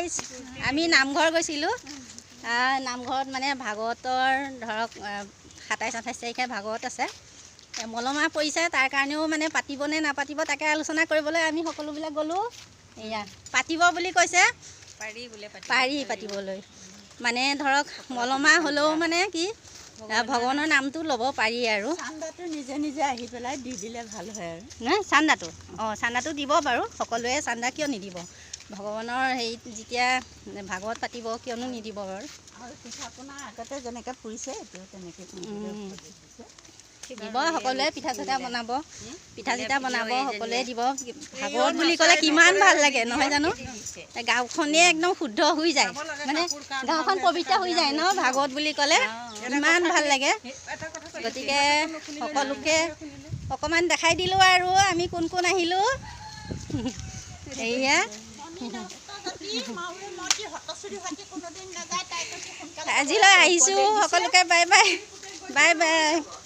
guys আমি নামঘৰ গৈছিলোঁ নামঘৰত মানে ভাগৱতৰ ধৰক 27-28 তাৰিখে ভাগৱত আছে মলমা পৰিছে তাৰ কাৰণেও মানে পাতিব নে নাপাতিব তাকে আলোচনা কৰিবলৈ আমি সকলোবিলাক গ'লোঁ এয়া পাতিব বুলি কৈছে পাৰি পাতিবলৈ মানে ধৰক মলমা হ'লেও মানে কি ভগৱানৰ নামটো ল'ব পাৰি আৰু চান্দাটো নিজে নিজে আহি পেলাই দি দিলে ভাল হয় আৰু নাই চান্দাটো চান্দাটো দিব বাৰু সকলোৱে চান্দা কিয় নিদিব ভগৱানৰ হেৰিত যেতিয়া ভাগৱত পাতিব কিয়নো নিদিব বাৰু আৰু পিঠা পনা আগতে যেনেকৈ পুৰিছে এতিয়াও তেনেকৈ দিব সকলোৱে পিঠা চিঠা বনাব সকলোৱে দিব ভাগৱত বুলি ক'লে কিমান ভাল লাগে নহয় জানো গাঁওখনে একদম শুদ্ধ হৈ যায় মানে গাঁওখন পবিত্ৰ হৈ যায় ন ভাগৱত বুলি ক'লে ইমান ভাল লাগে গতিকে সকলোকে অকণমান দেখাই দিলোঁ আৰু আমি কোন কোন আহিলোঁ এয়া আজিলৈ আহিছোঁ সকলোকে বাই বাই বাই বাই